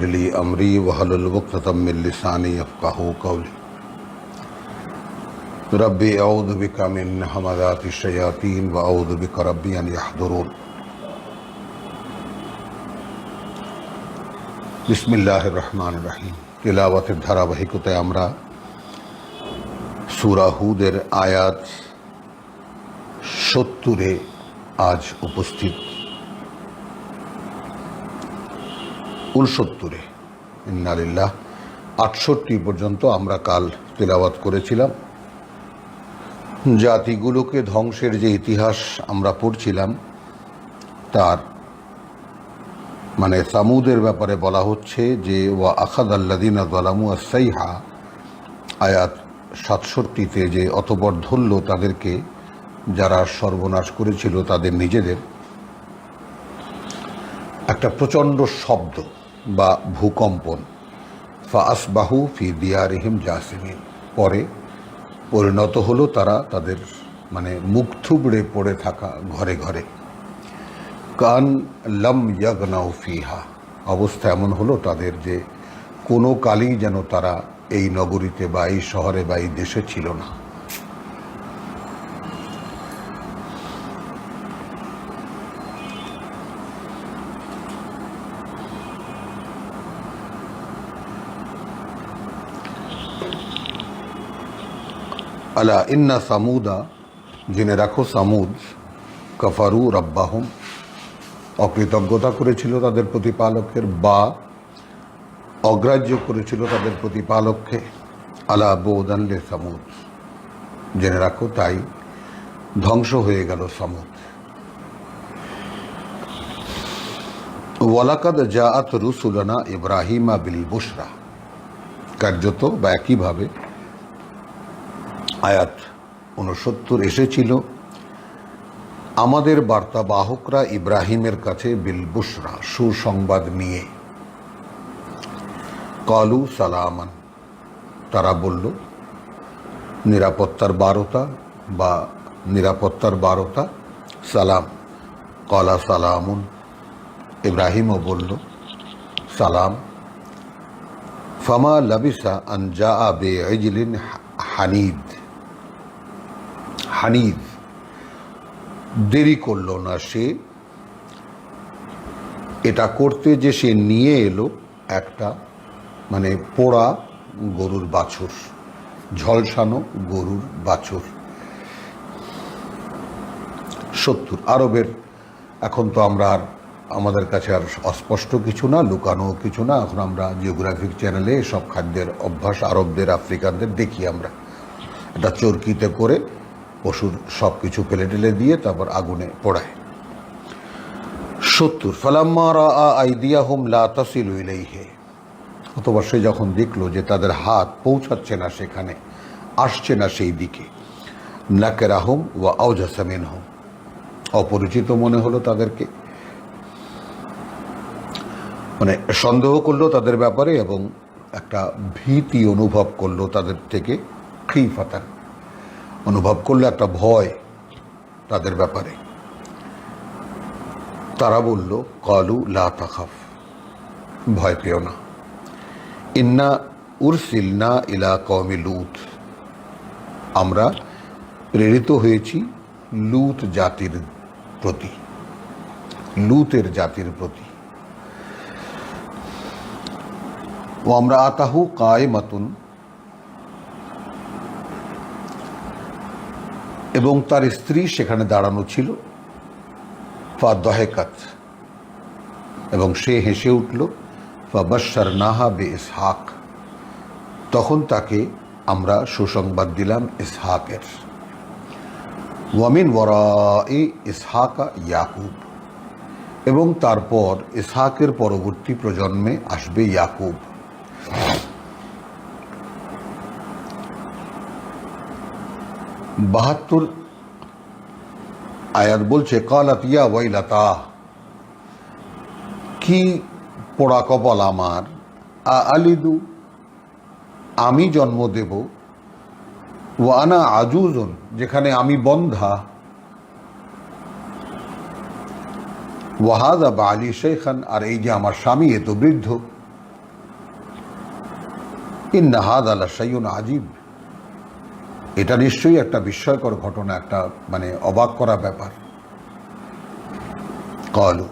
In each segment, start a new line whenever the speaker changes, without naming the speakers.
ली अमरी वहलुल उक़्दतम मिन लिसानी यफ़क़हू क़ौली रब्बी अऊज़ु बिका मिन हमाज़ातिश शयातीन व अऊज़ु बिका रब्बी अन यहज़ुरून। बिस्मिल्लाहिर रहमानिर रहीम। तिलावतेर ধারাবাহিকতায় আমরা সূরা হুদের আয়াত 70-এ আজ উপস্থিত। 69-এ ইন্না লিল্লাহ 68 পর্যন্ত আমরা কাল তিলাওয়াত করেছিলাম। জাতিগুলোকে ধ্বংসের যে ইতিহাস আমরা পড়ছিলাম তার মানে সামুদের ব্যাপারে বলা হচ্ছে যে ওয়া আখাযাল্লাযীনা যালামু আস-সাইহা, আয়াত 67-তে যে অতঃপর ধরল তাদেরকে যারা সর্বনাশ করেছিল তাদের নিজেদের, একটা প্রচণ্ড শব্দ বা ভূকম্পন। ফাআসবাহু ফি দিয়ারিহিম জাসিমিন, পরে পরিণত হলো তারা তাদের মানে মুখ থুবড়ে পড়ে থাকা ঘরে ঘরে। কান লাম ইয়াগনাউ ফিহা, অবস্থা এমন হলো তাদের যে কোনো কালই যেন তারা এই নগরীতে বা এই শহরে বা এই দেশে ছিল না। আলা ইন্না সামুদা, জেনে রাখো সামুদ, কাফারু রাব্বাহুম, অকৃতজ্ঞতা করেছিল তাদের প্রতিপালকের বা অগ্রাহ্য করেছিল তাদের প্রতিপালককে। আলা বুদান লি সামুদ, জেনে রাখো তাই ধ্বংস হয়ে গেল সামুদ। ওয়ালাকাদ জাআত রুসুলানা ইব্রাহিমা বিল বুশরা, কার্যত বা একইভাবে আয়াত 69 এসেছিল আমাদের বার্তাবাহকরা ইব্রাহিমের কাছে বিল বুশরা, সুসংবাদ নিয়ে। কালু সালামান, তারা বলল নিরাপত্তার বার্তা বা নিরাপত্তার বার্তা সালাম। কলা সালামুন, ইব্রাহিমও বলল সালাম। ফামা লাবিসা আন জাআ বিইজলিন হানিদ, হানিদ, দেরি করল না সে এটা করতে যে সে নিয়ে এলো একটা মানে পোড়া গরুর বাছুর, ঝলসানো গরুর বাছুর। 70 আরবের, এখন তো আমরা আর আমাদের কাছে আর অস্পষ্ট কিছু না, লুকানো কিছু না, এখন আমরা জিওগ্রাফিক চ্যানেলে সব খাদ্যের অভ্যাস আরবদের আফ্রিকানদের দেখি। আমরা এটা চরকিতে করে পশুর সব কিছু ফেলে টেলে দিয়ে তারপর আগুনে পোড়ায়। 70 ফালাম্মা রাআ আইদিয়াহুম লা তাসিলু ইলাইহি, অথবা সে যখন দেখলো যে তাদের হাত পৌঁছাচ্ছে না সেখানে, আসছে না সেই দিকে। নাকেরাহুম ওয়া আওজাসা মিনহুম, অপরিচিত মনে হলো তাদেরকে, মানে সন্দেহ করলো তাদের ব্যাপারে এবং একটা ভীতি অনুভব করলো তাদের থেকে, খিফাতান, অনুভব করলো একটা ভয় তাদের ব্যাপারে। তারা বলল কালু লা তাখাফ, ভয় পেও না। ইন্না উরসিলনা ইলা কওমি লূত, আমরা প্রেরিত হয়েছি লূত জাতির প্রতি, লূতের জাতির প্রতি। ও আমরা আতাহু কায়মাতুন, এবং তার স্ত্রী সেখানে দাঁড়ানো ছিল। ফাদহাকাত, এবং সে হেসে উঠল। ফাবাশশারনাহা বিইসহাক, তখন তাকে আমরা সুসংবাদ দিলাম ইসহাকের। ওয়া মিন ওয়ারাই ইসহাকা ইয়াকুব, এবং তারপর ইসহাকের পরবর্তী প্রজন্মে আসবে ইয়াকুব। বাহাত্তর আয়াত বলছে কালাত ইয়া ওয়াইলাতা, কি পোড়া কপাল আমার, আলিদু, আমি জন্ম দেব, ওয়া আনা আজুজুন, যেখানে আমি বন্ধা, ওয়াহাদা বালি শেখান, আর এই যে আমার স্বামী এ তো বৃদ্ধ। ইন্না হাযা লাশাইউন আজীব, এটা নিশ্চয়ই একটা বিস্ময়কর ঘটনা, একটা মানে অবাক করা ব্যাপার। ক্বালু,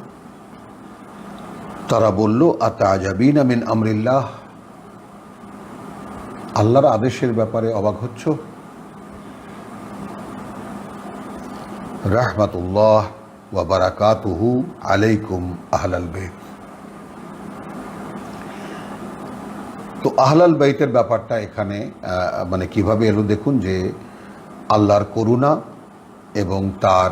তারা বলল, আতাজাবিনা মিন আমরিল্লাহ, আল্লাহর আদেশের ব্যাপারে অবাক হচ্ছ? রাহমাতুল্লাহ ওয়া বারাকাতুহু আলাইকুম আহলাল বাইত। তো আহলাল বাইতের ব্যাপারটা এখানে মানে কিভাবে এলো দেখুন, যে আল্লাহর করুণা এবং তার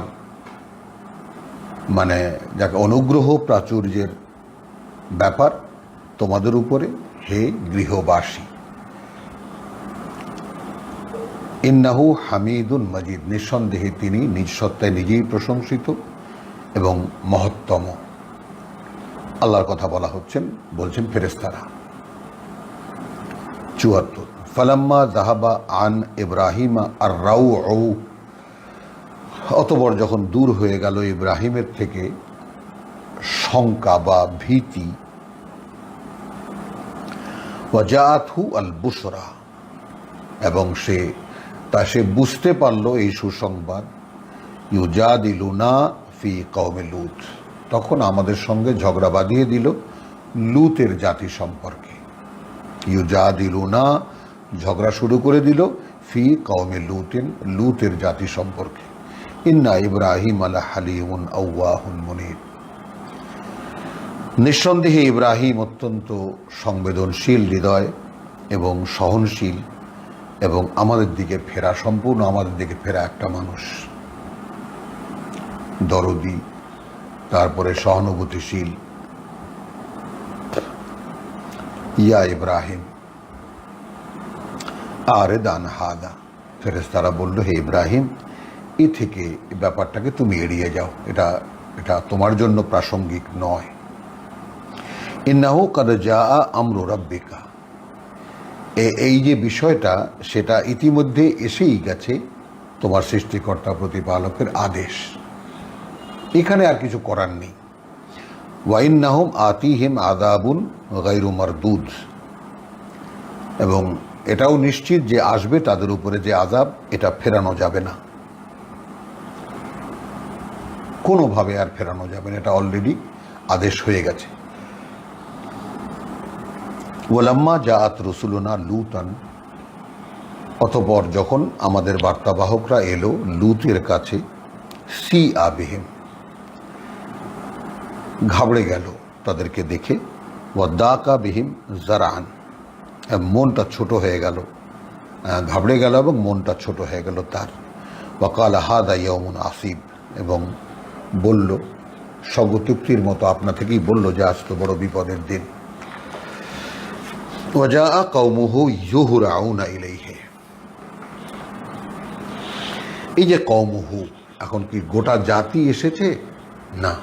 মানে যাকে অনুগ্রহ প্রাচুর্যের ব্যাপার তোমাদের উপরে, হে গৃহবাসী। ইন্নাহু হামিদুন মজিদ, নিঃসন্দেহে তিনি নিজ সত্তায় নিজেই প্রশংসিত এবং মহত্তম। আল্লাহর কথা বলছেন ফেরেশতারা। ৭৪, ফালাম্মা যাহাবা আন ইব্রাহিমা আর রাউ, অতঃপর যখন দূর হয়ে গেল ইব্রাহিমের থেকে শঙ্কা বা ভীতি, ওয়াজাআতহু আল বুশরা, এবং সে বুঝতে পারল এই সুসংবাদ, ইউজাদিলুনা ফি কওমে লূত, তখন আমাদের সঙ্গে ঝগড়া বাঁধিয়ে দিল লূতের জাতি সম্পর্কে। ইউজাদিলুনা, ঝগড়া শুরু করে দিল, ফি কওমে লূতিন, লূতের জাতি সম্পর্কে। ইন্না ইব্রাহিম আলা হালিমুন আওয়াহুন মুনীব, নিঃসন্দেহে ইব্রাহিম অত্যন্ত সংবেদনশীল হৃদয় এবং সহনশীল এবং আমাদের দিকে ফেরা, সম্পূর্ণ আমাদের দিকে ফেরা একটা মানুষ, দরদি, তারপরে সহানুভূতিশীল। ইয়া ইব্রাহিম আরিদ আন হাদা, ফেরেশতারা বলল, হে ইব্রাহিম, এ থেকে ব্যাপারটাকে তুমি এড়িয়ে যাও, এটা তোমার জন্য প্রাসঙ্গিক নয়। ইন্নাহু কাদ জাআ আমরু রাব্বিকা, এই যে বিষয়টা, সেটা ইতিমধ্যে এসেই গেছে তোমার সৃষ্টিকর্তা প্রতিপালকের আদেশ, এখানে আর কিছু করার নেই। ওয়াইন্নাহুম আতিহিম আযাবুন গায়রু মারদুদ, এবং এটাও নিশ্চিত যে আসবে তাদের উপরে যে আযাব, এটা ফেরানো যাবে না, কোনোভাবে আর ফেরানো যাবে না, এটা অলরেডি আদেশ হয়ে গেছে। ওয়ালাম্মা জাআত রুসুলুনা লুতান, অতঃপর যখন আমাদের বার্তাবাহকরা এলো লূতের কাছে, সি আবিহিম, ঘাবড়ে গেল তাদেরকে দেখে, ওয়াদাকা বিহিম জারান, মনটা ছোট হয়ে গেল, ঘাবড়ে গেল এবং মনটা ছোট হয়ে গেল তার। ওয়াকাল হাদা ইয়াউমুন আসিব, এবং বলল স্বগতোক্তির মতো আপনা থেকেই বলল যে আজ তো বড় বিপদের দিন। ওয়াজাআ কওমুহু ইউহরাউনা ইলাইহি, এই যে কওমুহু, এখন কি গোটা জাতি এসেছে? না,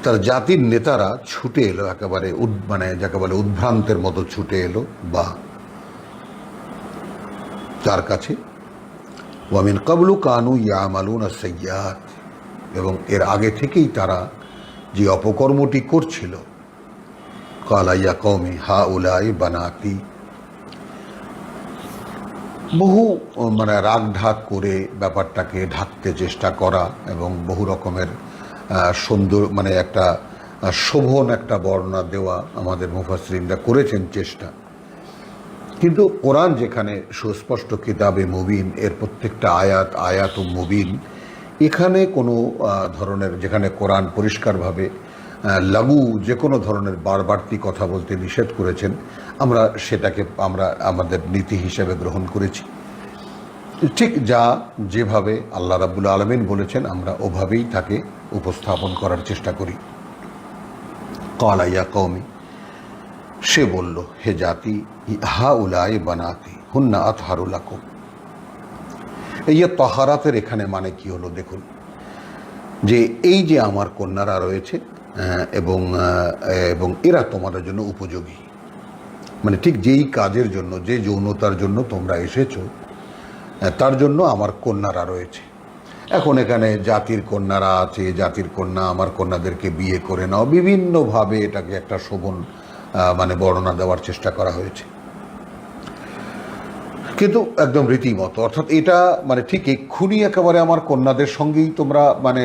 তার জাতির নেতারা ছুটে এলো, একেবারে মানে যাকে বলে উদ্ভ্রান্তের মতো ছুটে এলো বা তার কাছে। ওয়ামিন কাবলু কানু ইয়ামালুনা সাইয়্যাত, এবং এর আগে থেকেই তারা যে অপকর্মটি করছিল, ক্বালা ইয়া কওমি হাউলাই বানাতি, বহু মানে রাগ ঢাক করে ব্যাপারটাকে ঢাকতে চেষ্টা করা এবং বহু রকমের সুন্দর মানে একটা শোভন একটা বর্ণনা দেওয়া আমাদের মুফাসসিরিনরা করেছেন চেষ্টা, কিন্তু কোরআন যেখানে সুস্পষ্ট কিতাবে মুবিন, এর প্রত্যেকটা আয়াত ও মুবিন, এখানে কোনো ধরনের, যেখানে কোরআন পরিষ্কারভাবে লাগু যে কোনো ধরনের বাড়তি কথা বলতে নিষেধ করেছেন, আমরা সেটাকে আমাদের নীতি হিসেবে গ্রহণ করেছি। ঠিক যেভাবে আল্লাহ রাব্বুল আলামিন বলেছেন, আমরা ওভাবেই তাকে উপস্থাপন করার চেষ্টা করি। ক্বালা ইয়া কওমি, সে বলল, হে জাতি, হাউলাই বানাতি হুন্না আতহারু লাকুম, এই যে তাহারাতের এখানে মানে কি হলো দেখুন, যে এই যে আমার কন্যারা রয়েছে এবং এরা তোমাদের জন্য উপযোগী, মানে ঠিক যেই কাজের জন্য, যে যৌনতার জন্য তোমরা এসেছো, তার জন্য আমার কন্যারা রয়েছে। এখন এখানে জাতির কন্যারা আছে, জাতির কন্যা আমার কন্যাদেরকে বিয়ে করে নাও, বিভিন্নভাবে এটাকে একটা শোভন মানে বর্ণনা দেওয়ার চেষ্টা করা হয়েছে, কিন্তু একদম রীতিমতো। অর্থাৎ এটা মানে ঠিক এক্ষুনি একেবারে আমার কন্যাদের সঙ্গেই তোমরা মানে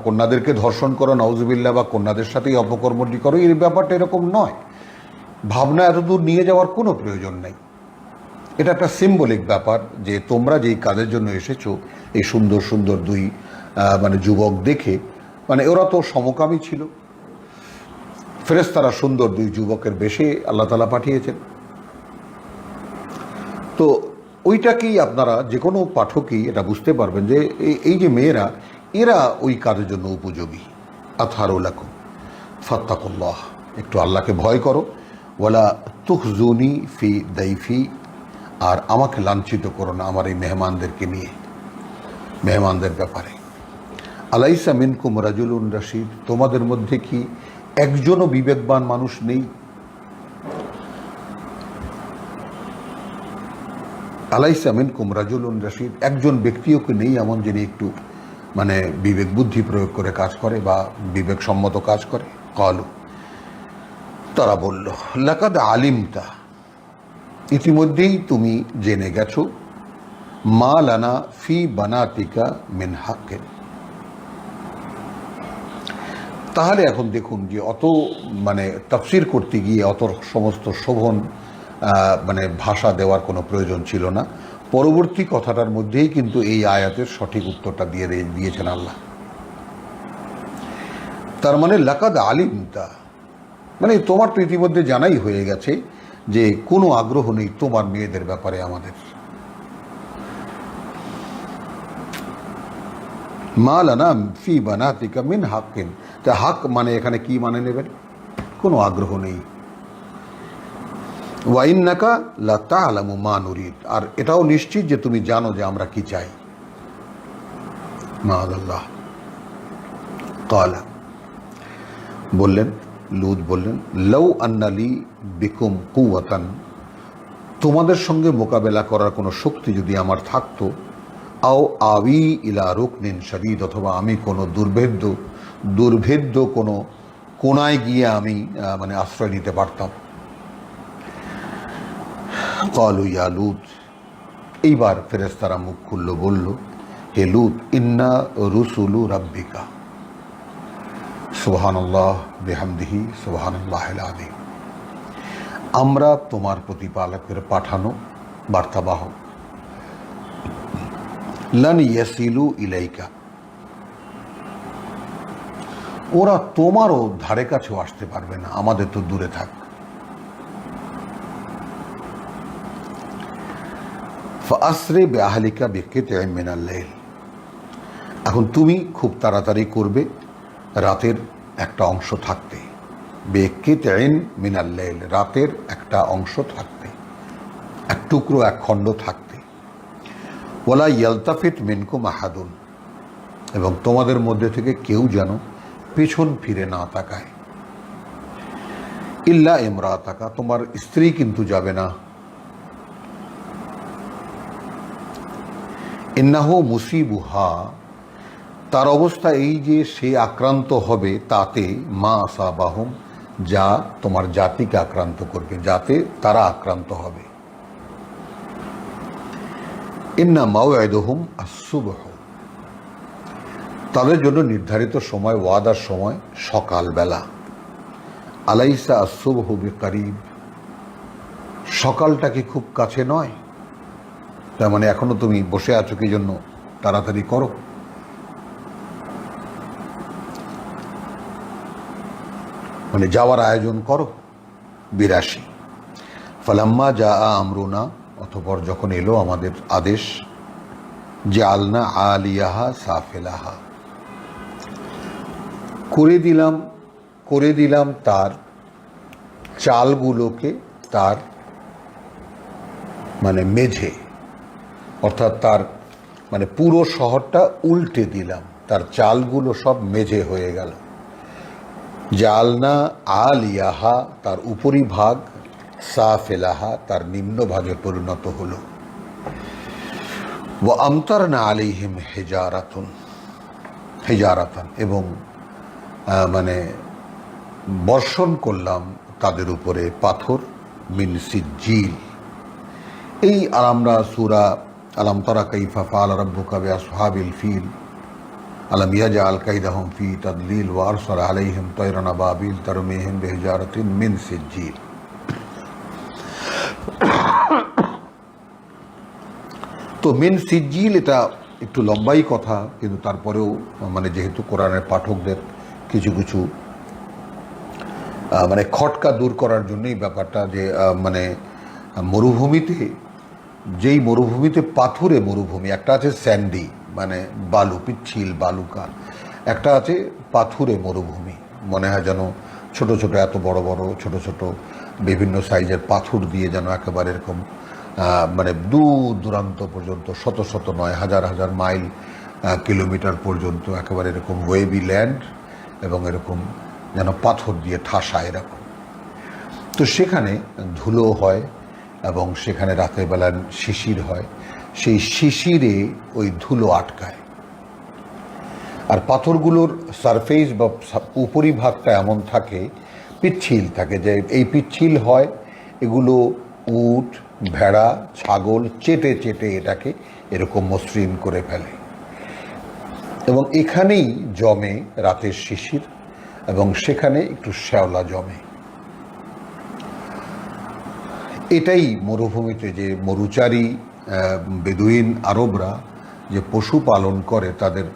কন্যাদেরকে ধর্ষণ করো নাউজুবিল্লাহ, বা কন্যাদের সাথেই অপকর্মটি করো, এই ব্যাপারটা এরকম নয়। ভাবনা এতদূর নিয়ে যাওয়ার কোনো প্রয়োজন নেই। এটা একটা সিম্বলিক ব্যাপার যে তোমরা যেই কাজের জন্য এসেছো, এই সুন্দর সুন্দর দুই মানে যুবক দেখে, মানে ওরা তো সমকামী ছিল, ফেরেশতারা সুন্দর দুই যুবকের বেশে আল্লাহ তাআলা পাঠিয়েছেন। তো ওইটাকেই আপনারা যে কোনো পাঠকই এটা বুঝতে পারবেন যে এই যে মেয়েরা, এরা ওই কাজের জন্য উপযোগী। আতহারুলাকুম ফাত্তাকুল্লাহ, একটু আল্লাহকে ভয় করো। ওয়ালা তুখজুনি ফি দাইফি, আর আমাকে লাঞ্ছিত করো না আমার এই মেহমানদেরকে নিয়ে, মেহমানদের ব্যাপারে। আলাইসা মিনকুম রাজুলুন রশিদ, তোমাদের মধ্যে কি একজনও বিবেকবান মানুষ নেই? আলাইসা মিনকুম রাজুলুন রশিদ, একজন ব্যক্তিও কি নেই এমন যিনি একটু মানে বিবেক বুদ্ধি প্রয়োগ করে কাজ করে বা বিবেকসম্মত কাজ করে? ক্বালু, তারা বলল, লাকাদ আলিমতা, ইতিমধ্যেই তুমি জেনে গেছো, মা লানা ফি বানাতিকা মিন হাক্কিন। তাহলে এখন দেখুন যে অত মানে তাফসীর করতে গিয়ে অত সমস্ত শোভন মানে ভাষা দেওয়ার কোনো প্রয়োজন ছিল না। পরবর্তী কথাটার মধ্যেই কিন্তু এই আয়াতের সঠিক উত্তরটা দিয়েছেন আল্লাহ। তার মানে লাকাদ আলিমতা, মানে তোমার তো ইতিমধ্যে জানাই হয়ে গেছে যে কোনো আগ্রহ নেই তোমার মেয়েদের ব্যাপারে আমাদের। মা লানা ফি বানাতিকা মিন হাক্কিন, তা হাক মানে এখানে কি মানে নেবেন? কোনো আগ্রহ নেই। ওয়া ইন্নাকা লা তা'লামু মা নুরিদ, আর এটাও নিশ্চিত যে তুমি জানো যে আমরা কি চাই। মাআল্লাহ। ক্বালা, বললেন লূত বললেন, লাউ আন্না লি বিকুম কুওয়াতান, তোমাদের সঙ্গে মোকাবেলা করার কোনো শক্তি যদি আমার থাকতো, আও আবি ইলা রুকনিন শাদীদ, অথবা আমি কোনো দুর্ভেদ্য কোনো কোনায় গিয়ে আমি মানে আশ্রয় নিতে পারতাম। ক্বালু ইয়া লূত, এইবার ফেরেশতারা মুখ খুলল, বলল, হে লূত, ইন্না রুসুলু রাব্বিকা, সুবহানাল্লাহ বিহামদিহি সুবহানাল্লাহিল আযীম, আমরা তোমার প্রতিপালকের পাঠানো বার্তাবাহক। লান ইয়াসিলু ইলাইকা, ওরা তোমারও ধারে কাছেও আসতে পারবে না, আমাদের তো দূরে থাক। ফাসরি বিআহলিকা বিকিতইন মিনাল লাইল, এখন তুমি খুব তাড়াতাড়ি করবে রাতের একটা অংশ থাকতে, বিকিতইন মিনাল লাইল, রাতের একটা অংশ থাকতে, এক টুকরো এক খণ্ড থাকতে। ওয়ালা ইয়ালতাফিত মিনকুম আহাদুন, এবং তোমাদের মধ্যে থেকে কেউ যেন পেছন ফিরে না তাকায়। ইল্লা ইমরাতাকা, তোমার স্ত্রী কিন্তু যাবে না। ইন্নাহু মুসিবুহা, তার অবস্থা এই যে সে আক্রান্ত হবে তাতে, মা আসাবাহুম, যা তোমার জাতিকে আক্রান্ত করবে, যাতে তারা আক্রান্ত হবে। ইন্না মাওয়াইদুহুম আস-সুবহ, তাদের জন্য নির্ধারিত সময়, ওয়াদার সময় সকালবেলা। আলাইসা আস-সুবহু বিকারিব, সকালটা কি খুব কাছে নয়? তার মানে এখনো তুমি বসে আছো কি জন্য? তাড়াতাড়ি করো। মানে যাওয়ার আয়োজন করো। 82, ফালাম্মা জা আমরুনা, অতঃপর যখন এলো আমাদের আদেশ, জাআলনা আলিয়াহা সাফিলাহা, করে দিলাম তার চালগুলোকে তার মানে মেঝে, অর্থাৎ তার মানে পুরো শহরটা উল্টে দিলাম, তার চালগুলো সব মেঝে হয়ে গেল। জালনা আলিয়াহা, তার উপরিভাগ, সাফিলাহা, তার নিম্নভাগে পরিণত হলো। ওয়া আমতারনা আলাইহিম হিজারাতান, এবং মানে বর্ষণ করলাম তাদের উপরে পাথর মিন সিজ্জিল। এই আর আমরা সূরা আলাম তারা কাইফা ফাআল রাব্বুকা বিআসহাবিল ফিল আলাম ইয়াজআল কাইদাহুম ফি তাদলিল ওয়া আরসালা আলাইহিম তায়রান আবাবিল তারমিহিম বিহিজারাতিন মিন সিজ্জিল। তো মিন সিজ্জিল এটা একটু লম্বাই কথা, কিন্তু তারপরেও মানে যেহেতু কোরআনের পাঠকদের কিছু কিছু মানে খটকা দূর করার জন্যই ব্যাপারটা, যে মানে মরুভূমিতে, যেই মরুভূমিতে পাথুরে মরুভূমি, একটা আছে স্যান্ডি মানে বালু, পিচ্ছিল বালুকা, একটা আছে পাথুরে মরুভূমি, মনে হয় যেন ছোট ছোট এত বড় বড় ছোট ছোট বিভিন্ন সাইজের পাথর দিয়ে যেন একেবারে এরকম মানে দূর দূরান্ত পর্যন্ত, শত শত নয় হাজার হাজার মাইল কিলোমিটার পর্যন্ত একেবারে এরকম ওয়েবি ল্যান্ড, এবং এরকম যেন পাথর দিয়ে ঠাসা এরকম। তো সেখানে ধুলো হয় এবং সেখানে রাতের বেলা শিশির হয়, সেই শিশিরে ওই ধুলো আটকায়। আর পাথরগুলোর সারফেস বা উপরিভাগটা এমন থাকে, পিচ্ছিল থাকে, যে এই পিচ্ছিল হয় এগুলো উট, ভেড়া, ছাগল চেটে চেটে এটাকে এরকম মসৃণ করে ফেলে, এবং এখানেই জমে রাতের শিশির, এবং সেখানে একটু শ্যাওলা জমে। এটাই মরুভূমিতে যে মরুচারী বেদুইন আরবরা যে পশু পালন করে, তাদের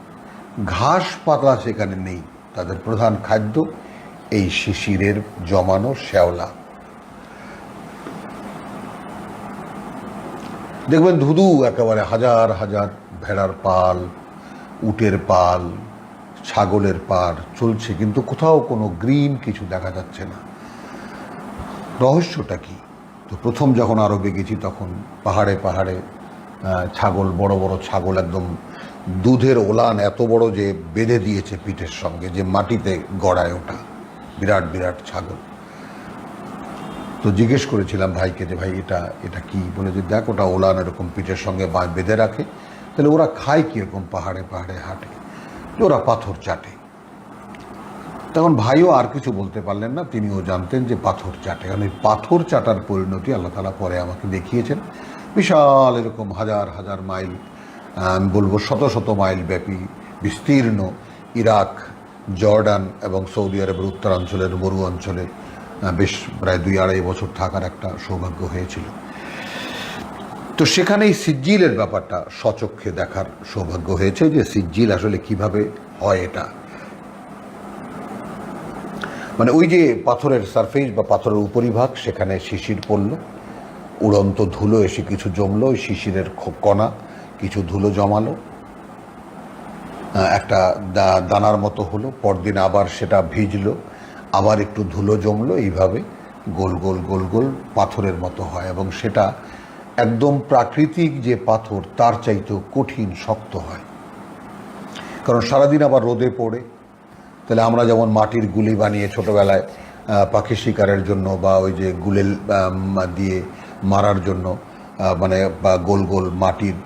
ঘাস পাতা সেখানে নেই, তাদের প্রধান খাদ্য এই শিশিরের জমানো শ্যাওলা। দেখবেন ধুধু একেবারে হাজার হাজার ভেড়ার পাল, উটের পাল, ছাগলের পাড় চলছে, কিন্তু কোথাও কোনো গ্রিন কিছু দেখা যাচ্ছে না। রহস্যটা কি? তো প্রথম যখন আরবে গেছি তখন পাহাড়ে পাহাড়ে ছাগল, বড় বড় ছাগল, একদম দুধের ওলান এত বড় যে বেঁধে দিয়েছে পিঠের সঙ্গে, যে মাটিতে গড়ায় ওটা, বিরাট বিরাট ছাগল। তো জিজ্ঞেস করেছিলাম ভাইকে যে ভাই এটা কি? বলে যে দেখ, ওটা ওলান এরকম পিঠের সঙ্গে বেঁধে রাখে। তাহলে ওরা খায় কীরকম? পাহাড়ে পাহাড়ে হাঁটে, ওরা পাথর চাটে। তখন ভাইও আর কিছু বলতে পারলেন না, তিনিও জানতেন যে পাথর চাটে। কারণ এই পাথর চাটার পরিণতি আল্লাহ তাআলা পরে আমাকে দেখিয়েছেন। বিশাল এরকম হাজার হাজার মাইল, আমি বলবো শত শত মাইল ব্যাপী বিস্তীর্ণ ইরাক, জর্ডান এবং সৌদি আরবের উত্তরাঞ্চলের মরু অঞ্চলে বেশ প্রায় 2-2.5 বছর থাকার একটা সৌভাগ্য হয়েছিল। তো সেখানেই সিজ্জিলের ব্যাপারটা স্বচক্ষে দেখার সৌভাগ্য হয়েছে, যে সিজ্জিল আসলে কিভাবে হয়। এটা মানে ওই যে পাথরের সারফেস বা পাথরের উপরিভাগ, সেখানে শিশির পড়ল, উড়ন্ত ধুলো এসে কিছু জমলো, ওই শিশিরের কণা কিছু ধুলো জমালো, একটা দানার মতো হলো, পরদিন আবার সেটা ভিজলো, আবার একটু ধুলো জমলো, এইভাবে গোল গোল গোল গোল পাথরের মতো হয়। এবং সেটা একদম প্রাকৃতিক যে পাথর তার চাইতেও কঠিন শক্ত হয়, কারণ সারাদিন আবার রোদে পড়ে। তাহলে আমরা যেমন মাটির গুলি বানিয়ে ছোটোবেলায় পাখি শিকারের জন্য, বা ওই যে গুলেল দিয়ে মারার জন্য, মানে বা গোল গোল মাটির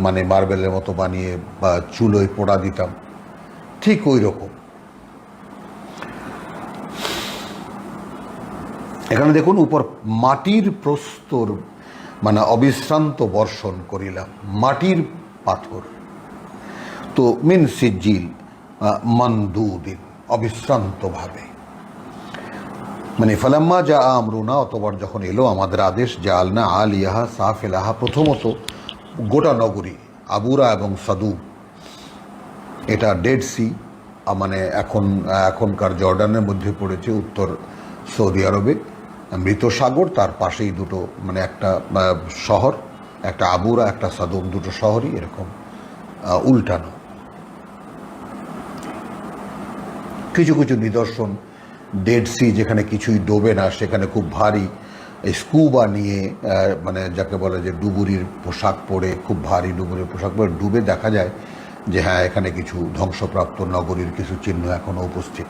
মানে মার্বেলের মতো বানিয়ে বা চুলোয় পোড়া দিতাম, ঠিক ওই রকম। এখানে দেখুন, উপর মাটির প্রস্তর মানে অবিশ্রান্ত বর্ষণ করিলাম, মাটির পাথর। তো মিন সিজ্জিল মানদুদিন, অবিশ্রান্তভাবে। মানে ফালাম্মা যা আমরুনা, অতবার যখন এলো আমাদের আদেশ, জাআলনা আলিয়াহা সাফিলাহা, প্রথমত গোটা নগরী আবুরা এবং সাদু, এটা ডেড সি মানে এখনকার জর্ডানের মধ্যে পড়েছে, উত্তর সৌদি আরবে মৃত সাগর, তার পাশেই দুটো মানে একটা শহর, একটা আবুরা একটা সাদুম, দুটো শহরই এরকম উল্টানো। কিছু কিছু নিদর্শন, ডেড সি যেখানে কিছুই ডোবে না, সেখানে খুব ভারী স্কুবা নিয়ে, মানে যাকে বলে যে ডুবুরির পোশাক পরে, খুব ভারী ডুবুরির পোশাক পরে ডুবে দেখা যায় যে হ্যাঁ, এখানে কিছু ধ্বংসপ্রাপ্ত নগরীর কিছু চিহ্ন এখনও উপস্থিত।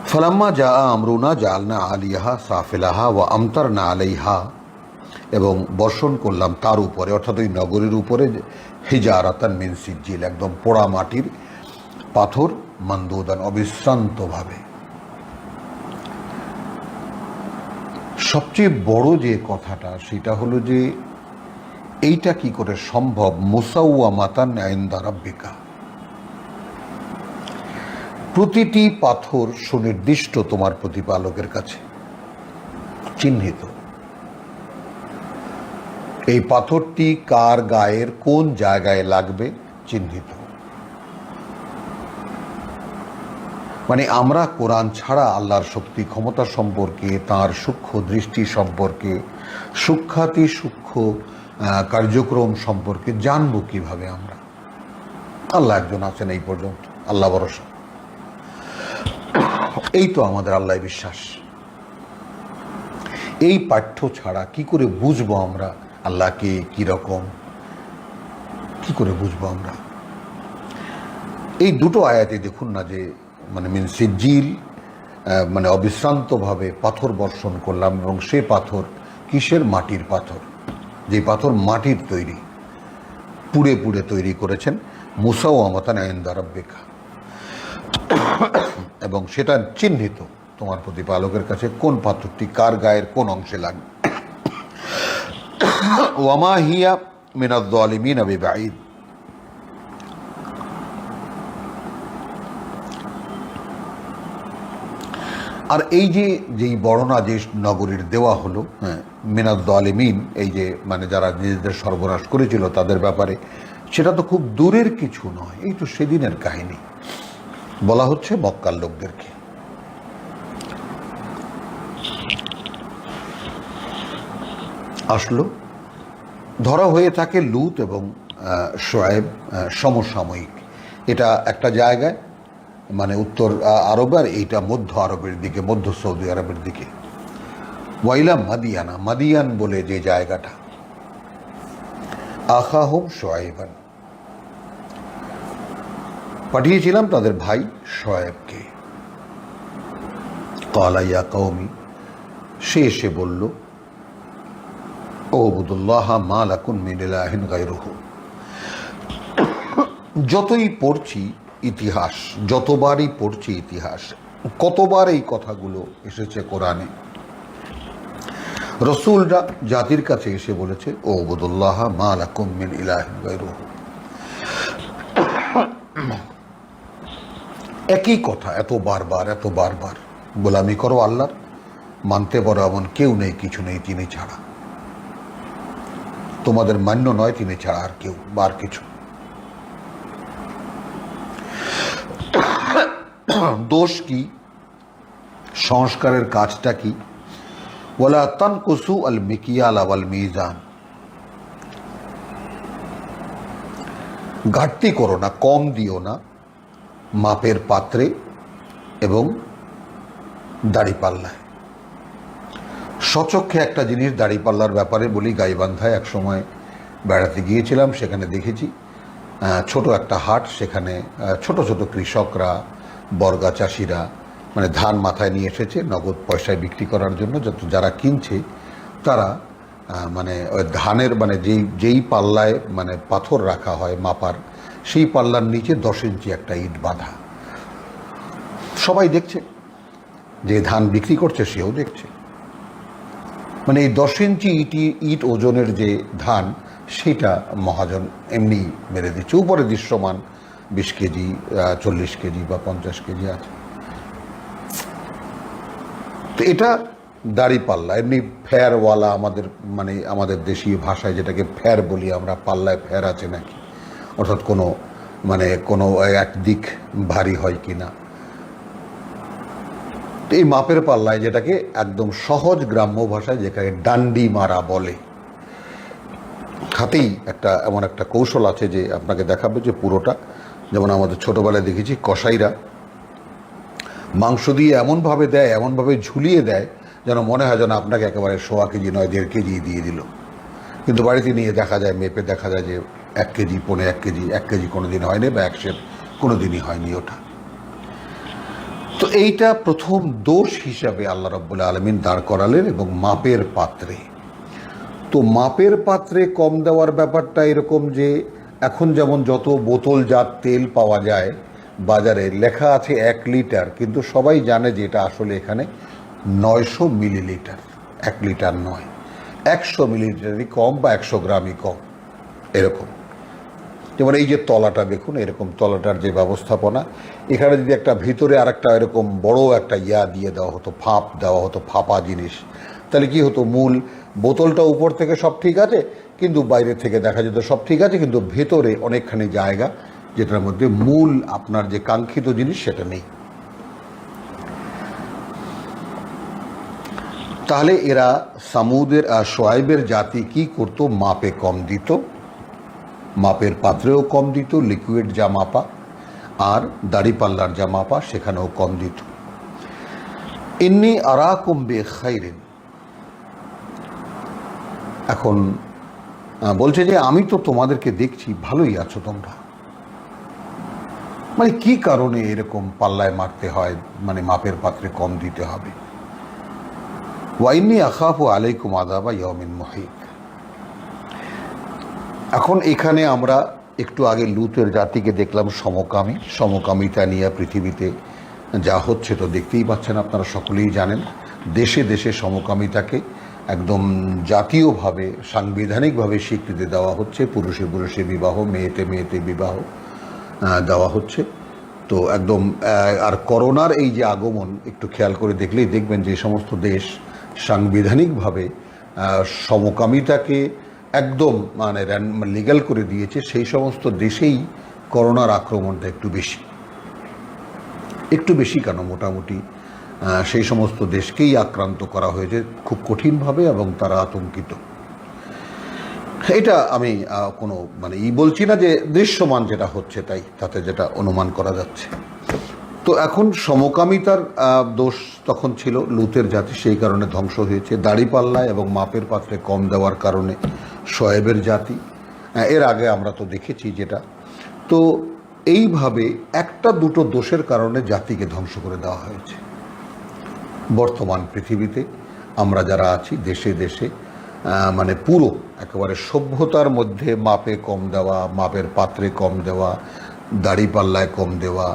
ফালাম্মা যা আমরুনা জাআলনা আলিয়াহা সাফিলাহা ওয়া আমতারনা আলাইহা, এবং বর্ষণ করলাম তার উপরে, অর্থাৎ ওই নগরীর উপরে, হিজারাতান মিন সিজ্জিল, একদম পোড়া মাটির পাথর, মানদুদান, অবিশ্রান্তভাবে। সবচেয়ে বড় যে কথাটা সেটা হলো যে এইটা কি করে সম্ভব? মুসাওয়ামাতান ইনদা রাব্বিকা, প্রতিটি পাথর সুনির্দিষ্ট তোমার প্রতিপালকের কাছে চিহ্নিত। এই পাথরটি কার গায়ের কোন জায়গায় লাগবে চিহ্নিত। মানে আমরা কোরআন ছাড়া আল্লাহর শক্তি ক্ষমতা সম্পর্কে, তার সূক্ষ্ম দৃষ্টি সম্পর্কে, সূক্ষ্মাতি সূক্ষ্ম কার্যক্রম সম্পর্কে জানবো কিভাবে? আমরা আল্লাহ একজন আছেন এই পর্যন্ত, আল্লাহ ভরসা, এই তো আমাদের আল্লাহ বিশ্বাস। এই পাঠ্য ছাড়া কি করে বুঝবো আমরা আল্লাহকে কিরকম, কি করে বুঝবো আমরা? এই দুটো আয়াতে দেখুন না যে মানে মিন সিজ্জিল, মানে অবিশ্রান্তভাবে পাথর বর্ষণ করলাম, এবং সে পাথর কিসের? মাটির পাথর, যে পাথর মাটির তৈরি, পুড়ে পুড়ে তৈরি করেছেন। মুসাওয়ামাতান ইনদা রাব্বিকা, এবং সেটা চিহ্নিত তোমার প্রতিপালকের কাছে কোন পাথরটি কার গায়ের কোন অংশে লাগবে। ওয়ামা হিয়া মিনাজ জালিমিনা বিবাঈদ, আর এই যে যেই বর্ণনা যে নগরীর দেওয়া হলো, হ্যাঁ, মিনাজ জালিমিন, এই যে মানে যারা নিজেদের সর্বনাশ করেছিল তাদের ব্যাপারে, সেটা তো খুব দূরের কিছু নয়, এই তো সেদিনের কাহিনী বলা হচ্ছে মক্কার লোকদেরকে। আসলো, ধরা হয়ে থাকে লুত এবং শোয়েব সমসাময়িক। এটা একটা জায়গায় মানে উত্তর আরব, আর এইটা মধ্য আরবের দিকে, মধ্য সৌদি আরবের দিকে। ওয়াইলা মাদিয়ানা, মাদিয়ান বলে যে জায়গাটা, আখাহুম শোয়েবান, পাঠিয়েছিলাম তাদের ভাই শোয়েবকে। ক্বালা ইয়া কওমি, সে এসে বলল, ওবুদুল্লাহ মা লাকুম মিন ইলাহিন গায়রুহু। যতই পড়ছি ইতিহাস, যতবারই পড়ছি ইতিহাস, কতবার এই কথাগুলো এসেছে কোরআনে। রসুলরা জাতির কাছে এসে বলেছে, ওবুদুল্লাহ মা লাকুম মিন ইলাহিন গায়রুহু। একই কথা এত বারবার, গোলামি করো আল্লাহর, মানতে পারো এমন কেউ নেই, কিছু নেই তিনি ছাড়া, তোমাদের মান্য নয় তিনি ছাড়া আর কেউ বা আর কিছু। দোষ কি? সংস্কারের কাজটা কি? ওয়ালা তানকুসু আল মিকিয়াল ওয়াল মিজান, ঘাটতি করো না, কম দিও না মাপের পাত্রে এবং দাড়িপাল্লায়। সচক্ষে একটা জিনিস দাড়িপাল্লার ব্যাপারে বলি, গাইবান্ধায় এক সময় বেড়াতে গিয়েছিলাম, সেখানে দেখেছি ছোট একটা হাট, সেখানে ছোট ছোট কৃষকরা, বর্গা চাষিরা মানে ধান মাথায় নিয়ে এসেছে নগদ পয়সায় বিক্রি করার জন্য। যারা কিনছে তারা মানে ওই ধানের মানে যেই পাল্লায় মানে পাথর রাখা হয় মাপার, সেই পাল্লার নিচে 10 ইঞ্চি একটা ইট বাঁধা। সবাই দেখছে, যে ধান বিক্রি করছে সেও দেখছে, মানে এই 10 ইঞ্চি ইট ওজনের যে ধান, সেটা মহাজন এমনি মেরে দিচ্ছে। উপরে দৃশ্যমান 20 কেজি, 40 কেজি বা 50 কেজি আছে। তো এটা দাড়িপাল্লা, এমনি ফ্যারওয়ালা, আমাদের মানে আমাদের দেশীয় ভাষায় যেটাকে ফ্যার বলি আমরা, পাল্লায় ফ্যার আছে নাকি, অর্থাৎ কোনো মানে কোনো একদিক ভারী হয় কি না। এই মাপের পাল্লায়, যেটাকে একদম সহজ গ্রাম্য ভাষায় যেটাকে ডান্ডি মারা বলে, হাতেই একটা এমন একটা কৌশল আছে যে আপনাকে দেখাবে যে পুরোটা, যেমন আমাদের ছোটোবেলায় দেখেছি কসাইরা মাংস দিয়ে এমনভাবে দেয়, এমনভাবে ঝুলিয়ে দেয় যেন মনে হয় যেন আপনাকে একেবারে 1.25 কেজি নয় 1.5 কেজি দিয়ে দিল, কিন্তু বাড়িতে নিয়ে দেখা যায়, মেপে দেখা যায় যে 1 কেজি, 1.25 কেজি, 1 কেজি কোনো দিন হয়নি, বা 1 কোনো দিনই হয়নি ওটা। তো এইটা প্রথম দোষ হিসাবে আল্লাহ রাব্বুল আলামিন দাঁড় করালেন, এবং মাপের পাত্রে। তো মাপের পাত্রে কম দেওয়ার ব্যাপারটা এরকম যে এখন যেমন যত বোতলজাত তেল পাওয়া যায় বাজারে, লেখা আছে 1 লিটার, কিন্তু সবাই জানে যে এটা আসলে এখানে 900 মিলিলিটার। 1 লিটার নয়, 100 মিলিলিটারই কম বা 100 গ্রামই কম, এরকম। যেমন এই যে তলাটা দেখুন, এরকম তলাটার যে ব্যবস্থাপনা, এখানে যদি একটা ভিতরে আর একটা এরকম বড় একটা দিয়ে দেওয়া হতো, ফাঁপ দেওয়া হতো, ফাঁপা জিনিস, তাহলে কি হতো, মূল বোতলটা উপর থেকে সব ঠিক আছে, কিন্তু বাইরে থেকে দেখা যেত সব ঠিক আছে, কিন্তু ভেতরে অনেকখানি জায়গা যেটার মধ্যে মূল আপনার যে কাঙ্ক্ষিত জিনিস সেটা নেই। তাহলে এরা সামুদের শোয়াইবের জাতি কি করতো, মাপে কম দিত, মাপের পাত্রেও কম দিত, লিকুইড যা মাপা আর দাড়িপাল্লার যা মাপা সেখানেও কম দিত। ইন্নী আরাকুম বিখাইরিন, এখন বলছে যে আমি তো তোমাদেরকে দেখছি ভালোই আছো তোমরা, মানে কি কারণে এরকম পাল্লায় মারতে হয়, মানে মাপের পাত্রে কম দিতে হবে। ওয়াইন্নী আখাফু আলাইকুম আযাবা ইয়াউমিন মুহিত। এখন এখানে আমরা একটু আগে লুতের জাতিকে দেখলাম সমকামিতা নিয়ে পৃথিবীতে যা হচ্ছে তো দেখতেই পাচ্ছেন, আপনারা সকলেই জানেন। দেশে দেশে সমকামিতাকে একদম জাতীয়ভাবে সাংবিধানিকভাবে স্বীকৃতি দেওয়া হচ্ছে, পুরুষে পুরুষে বিবাহ, মেয়েতে মেয়েতে বিবাহ দেওয়া হচ্ছে। তো একদম আর করোনার এই যে আগমন একটু খেয়াল করে দেখলেই দেখবেন যে সমস্ত দেশ সাংবিধানিকভাবে সমকামিতাকে একদম মানে লিগ্যাল করে দিয়েছে, সেই সমস্ত দেশেই করোনার আক্রমণটা একটু বেশি কেন, মোটামুটি সেই সমস্ত দেশকেই আক্রান্ত করা হয়েছে খুব কঠিনভাবে এবং তারা আতঙ্কিত। এটা আমি কোনো মানে বলছি না, যে দৃশ্যমান যেটা হচ্ছে তাই, তাতে যেটা অনুমান করা যাচ্ছে। তো এখন সমকামিতার দোষ তখন ছিল লুতের জাতি, সেই কারণে ধ্বংস হয়েছে। দাড়িপাল্লায় এবং মাপের পাত্রে কম দেওয়ার কারণে শোয়েবের জাতি, এর আগে আমরা তো দেখেছি যেটা। তো এইভাবে একটা দুটো দোষের কারণে জাতিকে ধ্বংস করে দেওয়া হয়েছে। বর্তমান পৃথিবীতে আমরা যারা আছি দেশে দেশে, মানে পুরো একেবারে সভ্যতার মধ্যে মাপে কম দেওয়া, মাপের পাত্রে কম দেওয়া, দাড়িপাল্লায় কম দেওয়া,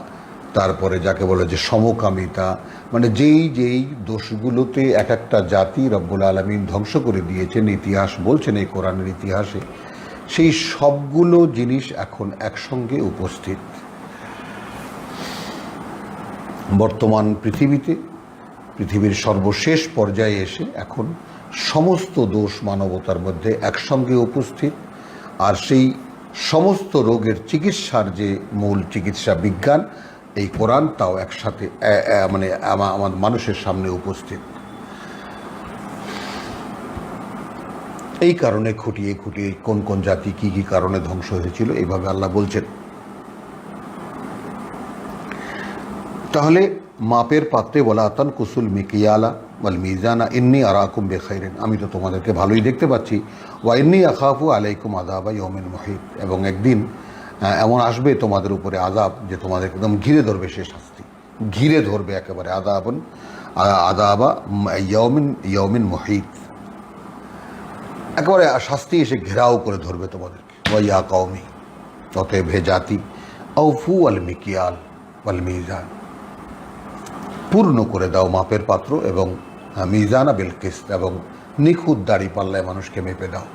তারপরে যাকে বলে যে সমকামিতা, মানে যেই দোষগুলোতে এক একটা জাতি রব্বুল আলামিন ধ্বংস করে দিয়েছেন, ইতিহাস বলছেন এই কোরআনের ইতিহাসে, সেই সবগুলো জিনিস এখন একসঙ্গে উপস্থিত বর্তমান পৃথিবীর সর্বশেষ পর্যায়ে এসে এখন সমস্ত দোষ মানবতার মধ্যে একসঙ্গে উপস্থিত। আর সেই সমস্ত রোগের চিকিৎসার যে মূল চিকিৎসা বিজ্ঞান, এই কোরআন, তাও একসাথে মানে আমাদের মানুষের সামনে উপস্থিত। এই কারণে খুঁটিয়ে কোন কোন জাতি কি কি কারণে ধ্বংস হয়েছিল এইভাবে আল্লাহ বলছেন। তাহলে মাপের পাত্রে ওয়ালা তানকুসুল মিকিয়ালা ওয়াল মিজানা ইন্নী আরাকুম বিখাইরিন, আমি তো তোমাদেরকে ভালোই দেখতে পাচ্ছি। ওয়া ইন্নী আখাফু আলাইকুম আযাবা ইয়াউমিন মুহিত, এবং একদিন এমন আসবে তোমাদের উপরে আযাব যে তোমাদের একদম ঘিরে ধরবে, সে শাস্তি ঘিরে ধরবে একেবারে, আযাবা ইয়াউমিন মুহিত, একেবারে শাস্তি এসে ঘেরাও করে ধরবে তোমাদেরকে। ওয়া ইয়া কওমি, অতএব হে জাতি, আউফু আল মিকিয়াল ওয়াল মিজান, পূর্ণ করে দাও মাপের পাত্র এবং মিজানা বিল কিস্ত, এবং নিখুঁত দাড়ি পাল্লায় মানুষকে মেপে দাও।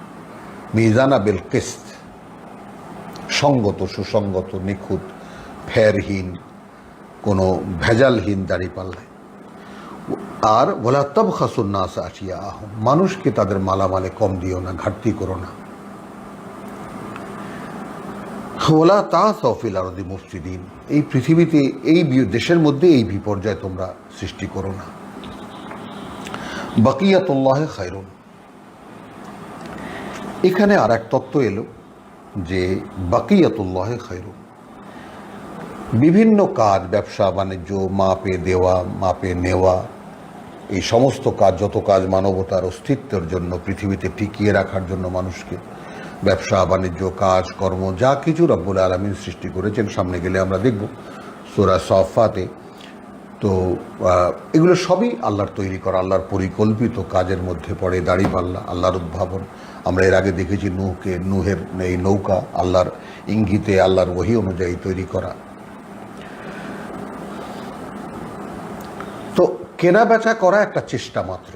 মিজানা বিল কিস্ত, সঙ্গত সুসঙ্গত নিখুঁত ফেরহীন কোনো ভেজালহীন দাড়ি পাল্লায়। আর ওয়ালা তাবখাসুন নাস আশিয়াআহুম, মানুষকে তাদের মালামালে কম দিও না, ঘাটতি করো না। ওয়ালা তাসাউ ফিল আরদি মুফসিদিন, এই পৃথিবীতে এই দেশের মধ্যে এই বিপর্যয় তোমরা সৃষ্টি করো না। বাকিয়াতুল্লাহে খায়রুন, এখানে আর এক তত্ত্ব এলো যে বাকিয়াতুল্লাহে খায়রুন, বিভিন্ন কাজ, ব্যবসা বাণিজ্য, মাপে দেওয়া মাপে নেওয়া, এই সমস্ত কাজ, যত কাজ মানবতার অস্তিত্বের জন্য, পৃথিবীতে টিকিয়ে রাখার জন্য মানুষকে, ব্যবসা বাণিজ্য, কাজ কর্ম, যা কিছু রব্বুল আলামিন সৃষ্টি করেছেন, সামনে গেলে আমরা দেখব সূরা সাফফাতে। তো এগুলো সবই আল্লাহর তৈরি করা, আল্লাহর পরিকল্পিত কাজের মধ্যে পড়ে দাড়িপাল্লা, আল্লাহর উদ্ভাবন। আমরা এর আগে দেখেছি নূহের এই নৌকা আল্লাহর ইঙ্গিতে, আল্লাহর ওহী অনুযায়ী তৈরি করা। তো কেনা বেচা করা একটা চেষ্টা মাত্র,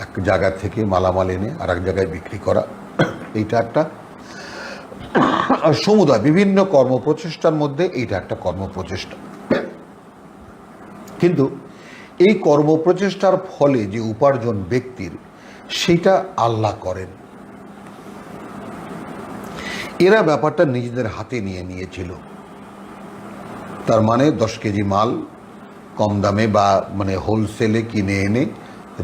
এক জায়গা থেকে মালামাল এনে আর এক জায়গায় বিক্রি করা, এইটা একটা সমুদায় বিভিন্ন কর্মপ্রচেষ্টার মধ্যে এইটা একটা কর্মপ্রচেষ্টা। কিন্তু এই কর্মপ্রচেষ্টার ফলে যে উপার্জন ব্যক্তির, সেটা আল্লাহ করেন। এরা ব্যাপারটা নিজেদের হাতে নিয়ে নিয়েছিল। তার মানে 10 কেজি মাল কম দামে বা মানে হোলসেলে কিনে এনে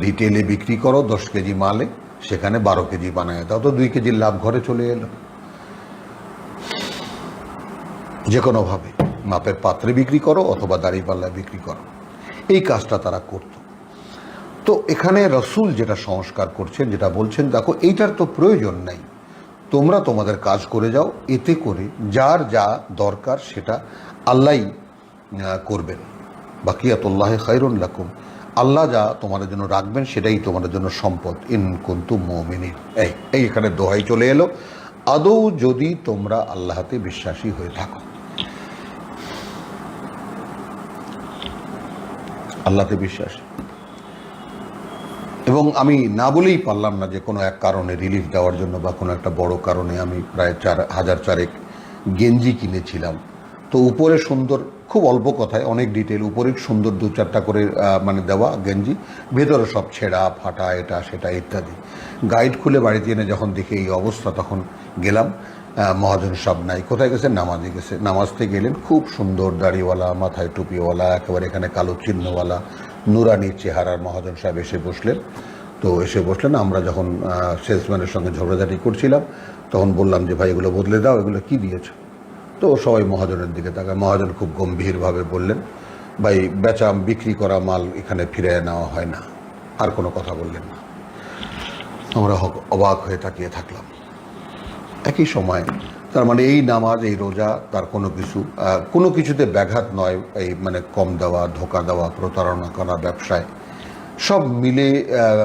রিটেলে বিক্রি করো 10 কেজি মালে, সেখানে 12 কেজি বানায় দাও, তো 2 কেজির লাভ ঘরে চলে এলো। যে কোনোভাবে মাপের পাত্রে বিক্রি করো অথবা দাঁড়িপাল্লায় বিক্রি করো, এই কাজটা তারা করত। তো এখানে রসুল যেটা সংস্কার করছেন, যেটা বলছেন, দেখো এইটার তো প্রয়োজন নাই, তোমরা তোমাদের কাজ করে যাও, এতে করে যার যা দরকার সেটা আল্লাহই করবেন। বাকিয়াতুল্লাহি খায়রুন লাকুম, আল্লাহ যা তোমাদের জন্য রাখবেন সেটাই তোমাদের জন্য সম্পদ, ইন কুনতুম মুমিনিন। এই এখানে দোহাই চলে এলো, আদৌ যদি তোমরা আল্লাহতে বিশ্বাসী হয়ে থাকো। আল্লাহতে বিশ্বাস। এবং আমি না বলেই পারলাম না যে কোনো এক কারণে রিলিফ দেওয়ার জন্য বা কোনো একটা বড় কারণে আমি প্রায় 4,000 গেঞ্জি কিনেছিলাম। তো উপরে সুন্দর, খুব অল্প কথায় অনেক ডিটেল, উপরে সুন্দর 2-4টা করে মানে দেওয়া গেঞ্জি, ভেতরে সব ছেঁড়া ফাটা এটা সেটা ইত্যাদি। গাইড খুলে বাড়িতে এনে যখন দেখি এই অবস্থা, তখন গেলাম, মহাজন সব নাই, কোথায় গেছে? নামাজে গেছে। নামাজতে গেলেন, খুব সুন্দর দাড়িওয়ালা, মাথায় টুপিওয়ালা, একেবারে এখানে কালো চিহ্নওয়ালা নুরানি চেহারার মহাজন সাহেব এসে বসলেন। তো এসে বসলেন, আমরা যখন সেলসম্যানের সঙ্গে ঝগড়াঝাটি করছিলাম, তখন বললাম যে ভাই এগুলো বদলে দাও, এগুলো কি দিয়েছ? তো সবাই মহাজনের দিকে তাকায়। মহাজন খুব গম্ভীরভাবে বললেন, ভাই বেচা বিক্রি করা মাল এখানে ফিরে নেওয়া হয় না। আর কোনো কথা বললেন না। আমরা অবাক হয়ে তাকিয়ে থাকলাম। একই সময়, তার মানে এই নামাজ, এই রোজা, তার কোনো কিছুতে ব্যাঘাত নয়, এই মানে কম দেওয়া, ধোকা দেওয়া, প্রতারণা করা ব্যবসায়, সব মিলে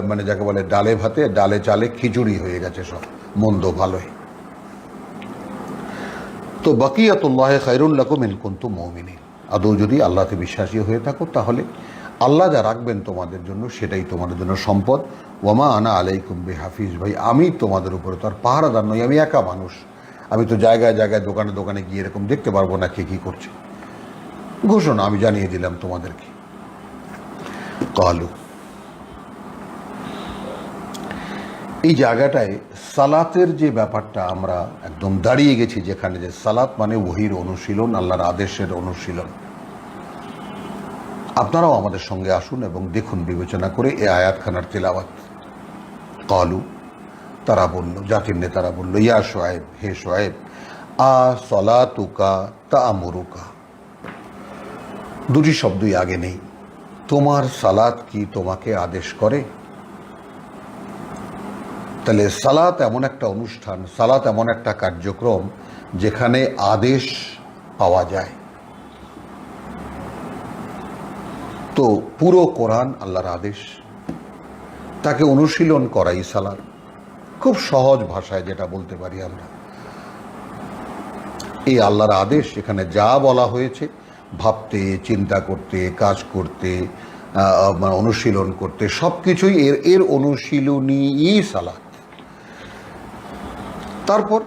মানে যাকে বলে ডালে ভাতে ডালে চালে খিচুড়ি হয়ে গেছে, সব মন্দ ভালোই। তো বাকিয়াতুল্লাহি খায়রুন লাকুম ইন কুনতুম মুমিনিন, আদৌ যদি আল্লাহতে বিশ্বাসী হয়ে থাকো, তাহলে আল্লাহ যা রাখবেন তোমাদের জন্য সেটাই তোমাদের জন্য সম্পদ। ওয়ামা আনা আলাইকুম বিহাফিজ, ভাই আমি তোমাদের উপরে তো আর পাহারাদার নই, আমি একা মানুষ, আমি তো জায়গায় জায়গায় দোকানে দোকানে গিয়ে এরকম দেখতে পারবো না কে কী করছে। ঘোষণা আমি জানিয়ে দিলাম তোমাদেরকে। কালু, এই জায়গাটায় সালাতের যে ব্যাপারটা আমরা একদম দাঁড়িয়ে গেছি, যেখানে যে সালাত মানে ওহীর অনুশীলন, আল্লাহর আদেশের অনুশীলন। আপনারাও আমাদের সঙ্গে আসুন এবং দেখুন বিবেচনা করে এই আয়াতখানার তেলাওয়াত। কালু, তারা বলল, জাতির নেতারা বলল, ইয়া শোয়েব, হে শোয়েব, আ সলাতুকা তা'মুরুকা, দুটি শব্দই আগে নেই। তোমার সালাত কি তোমাকে আদেশ করে? তাহলে সালাত এমন একটা অনুষ্ঠান, সালাত এমন একটা কার্যক্রম যেখানে আদেশ পাওয়া যায়। তো পুরো কোরআন আল্লাহর আদেশ, তাকে অনুশীলন করাই সালাত। খুব সহজ ভাষায় যেটা বলতে পারি আমরা, এই আল্লাহর আদেশ, এখানে যা বলা হয়েছে, ভাবতে, চিন্তা করতে, কাজ করতে, অনুশীলন করতে, সব কিছুই এর অনুশীলনই সালাত। তারপর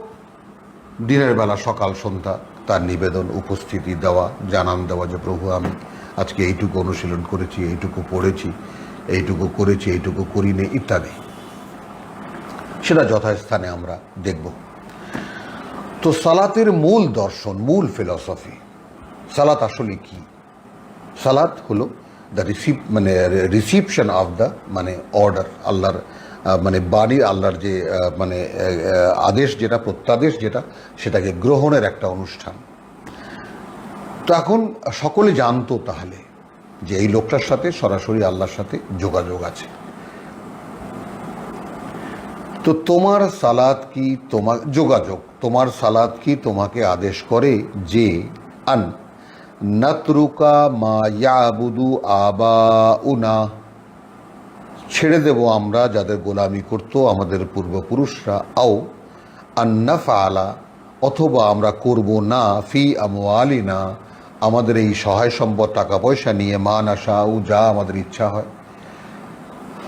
দিনের বেলা সকাল সন্ধ্যা তার নিবেদন, উপস্থিতি দেওয়া, জানান দেওয়া যে প্রভু আমি আজকে এইটুকু অনুশীলন করেছি, এইটুকু পড়েছি, এইটুকু করেছি, এইটুকু করিনি ইত্যাদি, সেটা যথাস্থানে আমরা দেখব। তো সালাতের মূল দর্শন, মূল ফিলসফি, সালাত আসলে কি? সালাত হলো the reception of the order, আল্লাহর মানে বাণী, আল্লাহর যে আদেশ যেটা, প্রত্যাদেশ যেটা, সেটাকে গ্রহণের একটা অনুষ্ঠান। তো এখন সকলে জানতো তাহলে যে এই লোকটার সাথে সরাসরি আল্লাহর সাথে যোগাযোগ আছে। তো তোমার সালাত কি যোগাযোগ, তোমার সালাত কি তোমাকে আদেশ করে যে আন নাতরুকা মা ইয়াবুদু আবাউনা, ছেড়ে দেব আমরা যাদের গোলামি করত আমাদের পূর্বপুরুষরা, আও আন্নাফআলা, অথবা আমরা করব না, ফি আমওয়ালিনা, আমাদের এই সহায় সম্পদ টাকা পয়সা নিয়ে, মা নাশাউ, যা আমাদের ইচ্ছা হয়।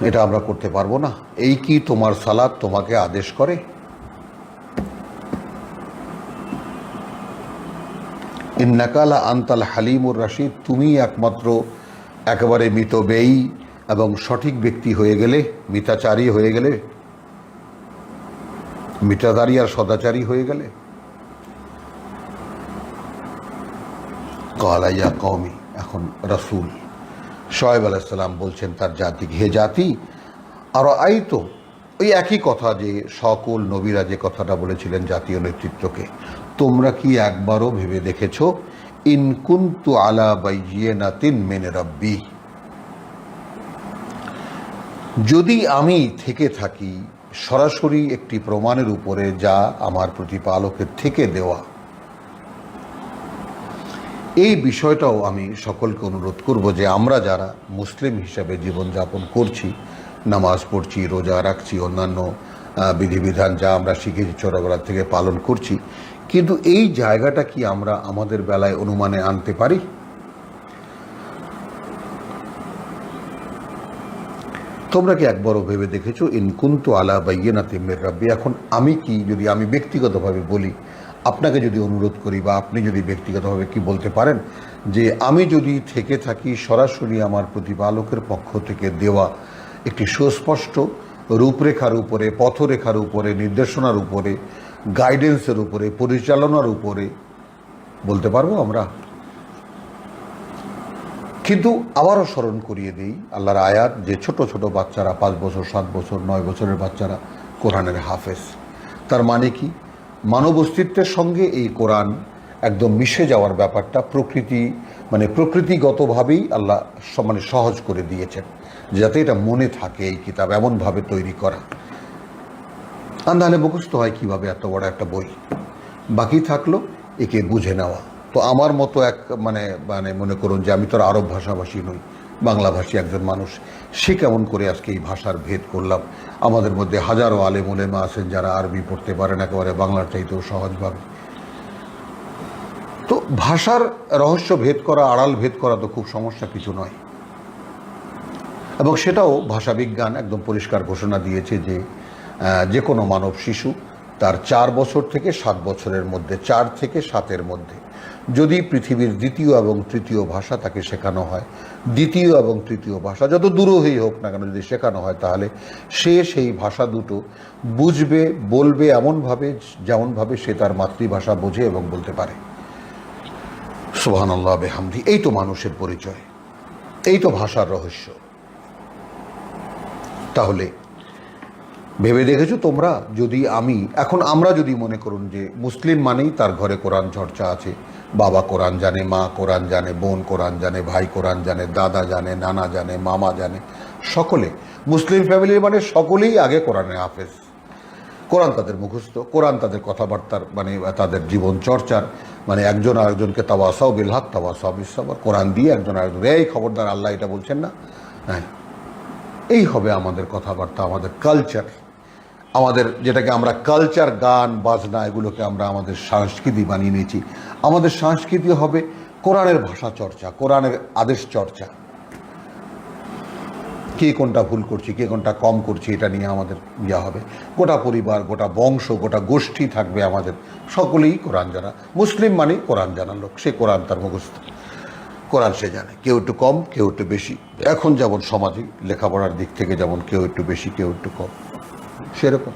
এটা আমরা করতে পারবো না? এই কি তোমার সালাত তোমাকে আদেশ করে? ইন্নাকা লা আনতাল হালিমুর রাশিদ, তুমি একমাত্র একেবারে মিতব্যয়ী এবং সঠিক ব্যক্তি হয়ে গেলে, মিতাচারী হয়ে গেলে, মিতাদারী আর সদাচারী হয়ে গেলে। ক্বালা ইয়া কওমি, এখন রাসূল শুআয়ব আলাইহিস সালাম বলছেন তার জাতিকে, হে জাতি, আর এই তো ওই একই কথা যে সকল নবীরা যে কথাটা বলেছিলেন জাতীয় নেতৃত্বকে, তোমরা কি একবারও ভেবে দেখেছো, ইন কুনতু আলা বাইয়িনাতিন মিন রাব্বি, যদি আমি থেকে থাকি সরাসরি একটি প্রমাণের উপরে যা আমার প্রতিপালকের থেকে দেওয়া, এই বিষয়টাও আমি সকলকে অনুরোধ করব যে আমরা যারা মুসলিম হিসাবে জীবনযাপন করছি, নামাজ পড়ছি, রোজা রাখছি, অন্যান্য বিধিবিধান যা আমরা শিখেছি ছোটবেলা থেকে পালন করছি, কিন্তু এই জায়গাটা কি আমরা আমাদের বেলায় অনুমানে আনতে পারি? তোমরা কি একবারও ভেবে দেখেছো, ইন কুনতু আলা বাইয়িনাতিন মির রাব্বি, এখন আমি কি, যদি আমি ব্যক্তিগতভাবে বলি, আপনাকে যদি অনুরোধ করি বা আপনি যদি ব্যক্তিগতভাবে কি বলতে পারেন যে আমি যদি থেকে থাকি সরাসরি আমার প্রতিপালকের পক্ষ থেকে দেওয়া একটি সুস্পষ্ট রূপরেখার উপরে, পথরেখার উপরে, নির্দেশনার উপরে, গাইডেন্সের উপরে, পরিচালনার উপরে, বলতে পারবো আমরা? কিন্তু আবারও স্মরণ করিয়ে দিই আল্লাহর আয়াত যে ছোট ছোট বাচ্চারা, 5 বছর, 7 বছর, 9 বছরের বাচ্চারা কোরআনের হাফেজ। তার মানে কি, মানব অস্তিত্বের সঙ্গে এই কোরআন একদম মিশে যাওয়ার ব্যাপারটা প্রকৃতিগতভাবেই আল্লাহ সহজ করে দিয়েছেন, যাতে এটা মনে থাকে। এই কিতাব এমনভাবে তৈরি করা, আন্দালে মুখস্থ হয় কিভাবে এত বড় একটা বই, বাকি থাকলো একে বুঝে নেওয়া। তো আমার মতো এক মনে করুন যে আমি তো আর আরব ভাষাভাষী নই, বাংলাভাষী একজন মানুষ, সে কেমন করে আজকে এই ভাষার ভেদ করলাম? আমাদের মধ্যে হাজারো আলেম ওলেমা আছেন যারা আরবি পড়তে পারেন একেবারে বাংলার চাইতেও সহজভাবে। তো ভাষার রহস্য ভেদ করা, আড়াল ভেদ করা তো খুব সমস্যা কিছু নয়। এবং সেটাও ভাষাবিজ্ঞান একদম পরিষ্কার ঘোষণা দিয়েছে যে কোনো মানব শিশু তার 4 বছর থেকে 7 বছরের মধ্যে, 4 থেকে 7-এর মধ্যে যদি পৃথিবীর দ্বিতীয় এবং তৃতীয় ভাষা তাকে শেখানো হয়, দ্বিতীয় এবং তৃতীয় ভাষা যত দূরহী হোক না কেন যদি শেখানো হয়, তাহলে সে সেই ভাষা দুটো বুঝবে, বলবে এমনভাবে যেমনভাবে সে তার মাতৃভাষা বোঝে এবং বলতে পারে। সুবহানাল্লাহ বিহামদি। এই তো মানুষের পরিচয়, এই তো ভাষার রহস্য। তাহলে ভেবে দেখেছো তোমরা, যদি আমরা যদি মনে করুন যে মুসলিম মানেই তার ঘরে কোরআন চর্চা আছে, বাবা কোরআন জানে, মা কোরআন জানে, বোন কোরআন জানে, ভাই কোরআন জানে, দাদা জানে, নানা জানে, মামা জানে, সকলে মুসলিম ফ্যামিলির মানে সকলেই আগে কোরআনে হাফেজ। কোরআন তাদের মুখস্থ, কোরআন তাদের কথাবার্তার তাদের জীবন চর্চার একজন আরেকজনকে তাওয়াসাও বিল হক তাওয়াসাও বিস সাবর, কোরআন দিয়ে একজন আরেকজন, এই খবরদার আল্লাহ এটা বলছেন না, হ্যাঁ, এই হবে আমাদের কথাবার্তা, আমাদের কালচার, আমাদের যেটাকে আমরা কালচার, গান বাজনা, এগুলোকে আমরা আমাদের সংস্কৃতি বানিয়ে নিয়েছি। আমাদের সংস্কৃতি হবে কোরআনের ভাষা চর্চা, কোরআনের আদেশ চর্চা। কে কোনটা ভুল করছি, কে কোনটা কম করছি, এটা নিয়ে আমাদের হবে। গোটা পরিবার, গোটা বংশ, গোটা গোষ্ঠী থাকবে আমাদের, সকলেই কোরআন জানা। মুসলিম মানে কোরআন জানার লোক, সে কোরআন তার মুখস্থ, কোরআন সে জানে, কেউ একটু কম, কেউ একটু বেশি। এখন যেমন সমাজে লেখাপড়ার দিক থেকে যেমন কেউ একটু বেশি, কেউ একটু কম, সেরকম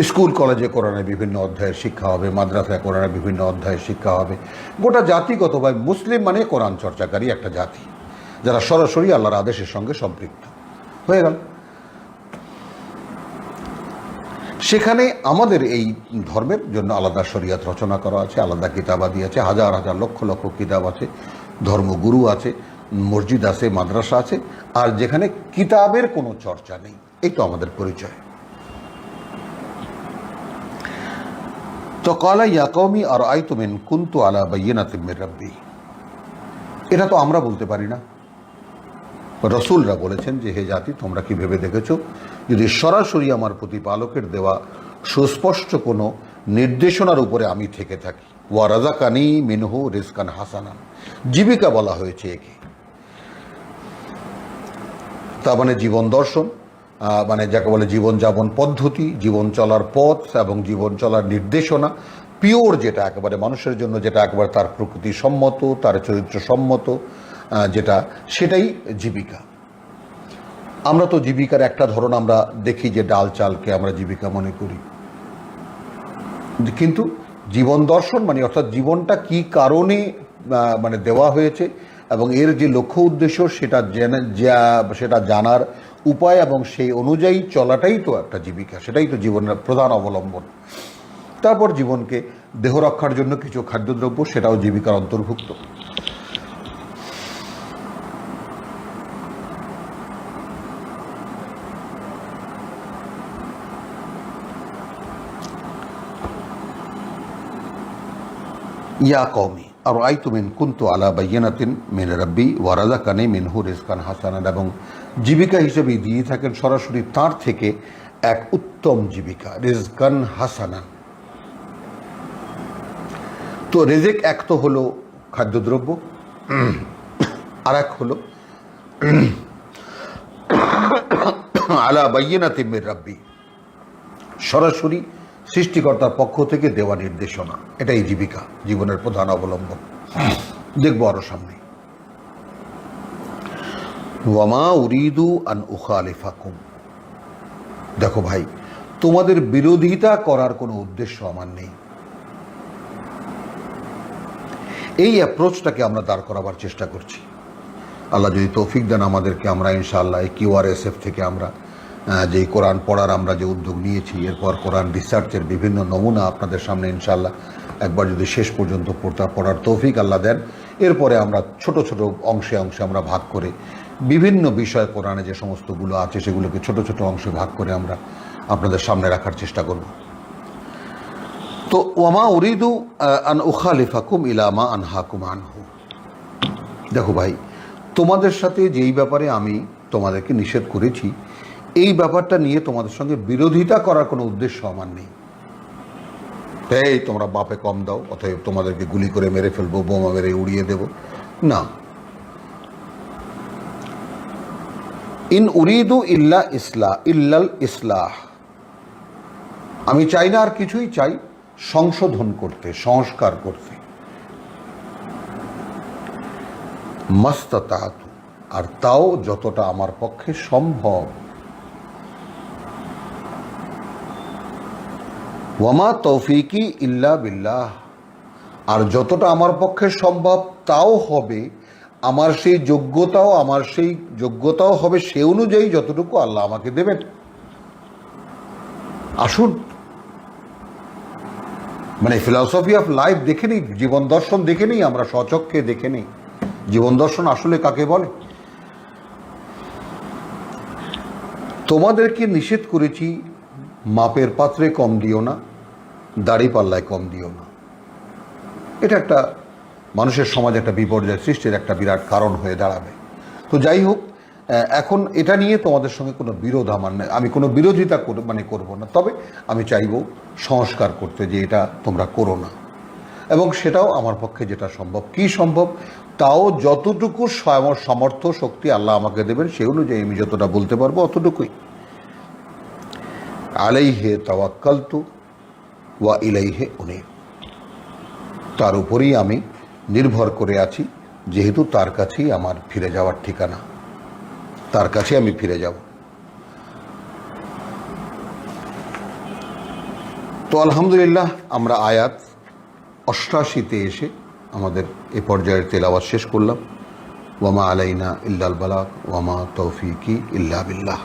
স্কুল কলেজে কোরআনের বিভিন্ন অধ্যায়ের শিক্ষা হবে, মাদ্রাসায় কোরআনের বিভিন্ন অধ্যায়ের শিক্ষা হবে। গোটা জাতিগতভাবে মুসলিম মানে কোরআন চর্চাকারী একটা জাতি, যারা সরাসরি আল্লাহর আদেশের সঙ্গে সম্পৃক্ত হয়ে গেল। সেখানে আমাদের এই ধর্মের জন্য আলাদা শরিয়াত রচনা করা আছে, আলাদা কিতাবাদি আছে, হাজার হাজার লক্ষ লক্ষ কিতাব আছে, ধর্মগুরু আছে, মসজিদ আছে, মাদ্রাসা আছে, আর যেখানে কিতাবের কোনো চর্চা নেই। এই তো আমাদের পরিচয়। তো ক্বালা ইয়া কওমি আরাআইতুম ইন কুনতু আলা বাইয়িনাতিন মির রাব্বি, এটা তো আমরা বলতে পারি না, রসুলরা বলেছেন যে হে জাতি, তোমরা কি ভেবে দেখেছো, যদি সরাসরি আমার প্রতিপালকের দেওয়া সুস্পষ্ট কোনো নির্দেশনার উপরে আমি থেকে থাকি। ওয়া রাযাকানি মিনহু রিজকান হাসানান, জীবিকা বলা হয়েছে একে। তার মানে জীবন দর্শন, মানে যাকে বলে জীবনযাপন পদ্ধতি, জীবন চলার পথ এবং জীবন চলার নির্দেশনা, পিওর যেটা একেবারে মানুষের জন্য, যেটা একেবারে তার প্রকৃতি সম্মত, তার চরিত্র সম্মত, যেটা সেটাই জীবিকা। আমরা তো জীবিকার একটা ধরন আমরা দেখি যে ডাল চালকে আমরা জীবিকা মনে করি, কিন্তু জীবন দর্শন মানে অর্থাৎ জীবনটা কি কারণে মানে দেওয়া হয়েছে এবং এর যে লক্ষ্য উদ্দেশ্য সেটা জানার উপায় এবং সেই অনুযায়ী চলাটাই তো একটা জীবিকা, সেটাই তো জীবনের প্রধান অবলম্বন। তারপর জীবনকে দেহ রক্ষার জন্য কিছু খাদ্যদ্রব্য, সেটাও জীবিকার অন্তর্ভুক্ত। ইয়া কওমি আরাআইতুম ইন কুনতু আলা বায়িনাতিন মিন রাব্বি ওয়া রাযাকানি মিনহু রিজকান হাসানান, এবং জীবিকা হিসেবে দিয়ে থাকেন সরাসরি তার থেকে এক উত্তম জীবিকা, রিজকান হাসানান। তো রিজিক এক তো হলো খাদ্যদ্রব্য, আর এক হলো আলা বায়িনাতিন মিন রাব্বি, সরাসরি সৃষ্টিকর্তার পক্ষ থেকে দেওয়া নির্দেশনা, এটাই জীবিকা, জীবনের প্রধান অবলম্বন। দেখবো আরো সামনে। ওয়ামা উরিদু আন উখালিফাকুম, দেখো ভাই, তোমাদের বিরোধিতা করার কোনো উদ্দেশ্য আমার নেই। এই অ্যাপ্রোচটাকে আমরা দাঁড় করাবার চেষ্টা করছি। আল্লাহ যদি তৌফিক দেন আমাদেরকে, আমরা ইনশাআল্লাহ এই QRSF থেকে আমরা যে কোরআন পড়ার আমরা যে উদ্যোগ নিয়েছি, এরপর কোরআন রিসার্চের বিভিন্ন নমুনা আপনাদের সামনে ইনশাআল্লাহ একবার যদি শেষ পর্যন্ত পড়ার তৌফিক আল্লাহ দেন, এরপরে আমরা ছোট ছোট অংশে অংশে আমরা ভাগ করে বিভিন্ন বিষয় কোরআনে যে সমস্তগুলো আছে সেগুলোকে ছোট ছোট অংশে ভাগ করে আমরা আপনাদের সামনে রাখার চেষ্টা করব। তো ওয়ামা উরিদু আন উখালিফাকুম ইলা মা আনহাকুম আনহু, দেখো ভাই, তোমাদের সাথে যেই ব্যাপারে আমি তোমাদেরকে নিষেধ করেছি এই ব্যাপারটা নিয়ে তোমাদের সঙ্গে বিরোধিতা করার কোনো উদ্দেশ্য আমার নেই। এই তোমরা বাপে কম দাও, অতএব তোমাদেরকে গুলি করে মেরে ফেলবো, বোমা মেরে উড়িয়ে দেব, না। ইন উরিদু ইল্লাল ইসলাহ, আমি চাই না আর কিছুই, চাই সংশোধন করতে, সংস্কার করতে। মাস্তাতাতু, আর তাও যতটা আমার পক্ষে সম্ভব। ওয়ামা তৌফিকি ইল্লা বিল্লাহ, আর যতটা আমার পক্ষে সম্ভব তাও হবে, আমার সেই যোগ্যতাও হবে সে অনুযায়ী যতটুকু আল্লাহ আমাকে দেবেন। আসুন, মানে ফিলসফি অফ লাইফ দেখে নিই, জীবন দর্শন দেখে নিই, আমরা স্বচক্ষে দেখে নিই জীবন দর্শন আসলে কাকে বলে। তোমাদেরকে নিষেধ করেছি মাপের পাত্রে কম দিও না, দাড়ি পাল্লায় কম দিও না। এটা একটা মানুষের সমাজে একটা বিপর্যয় সৃষ্টির একটা বিরাট কারণ হয়ে দাঁড়াবে। তো যাই হোক, এখন এটা নিয়ে তোমাদের সঙ্গে কোনো বিরোধ আমার নেই, আমি কোনো বিরোধিতা করব না, তবে আমি চাইব সংস্কার করতে যে এটা তোমরা করো না, এবং সেটাও আমার পক্ষে যেটা সম্ভব, কি সম্ভব তাও যতটুকু সামর্থ্য শক্তি আল্লাহ আমাকে দেবেন সেই অনুযায়ী আমি যতটা বলতে পারবো অতটুকুই। আলাইহে তাওয়াক্কালতু ওয়া ইলাইহে উনীব, তার উপরেই আমি নির্ভর করে আছি, যেহেতু তার কাছেই আমার ফিরে যাওয়ার ঠিকানা, তার কাছে আমি ফিরে যাব। তো আলহামদুলিল্লাহ, আমরা আয়াত 88-তে এসে আমাদের এ পর্যায়ের তেলাওয়াত শেষ করলাম। ওয়ামা আলাইনা ইল্লাল বালাগ ওয়ামা তৌফিকি ইল্লা বিল্লাহ।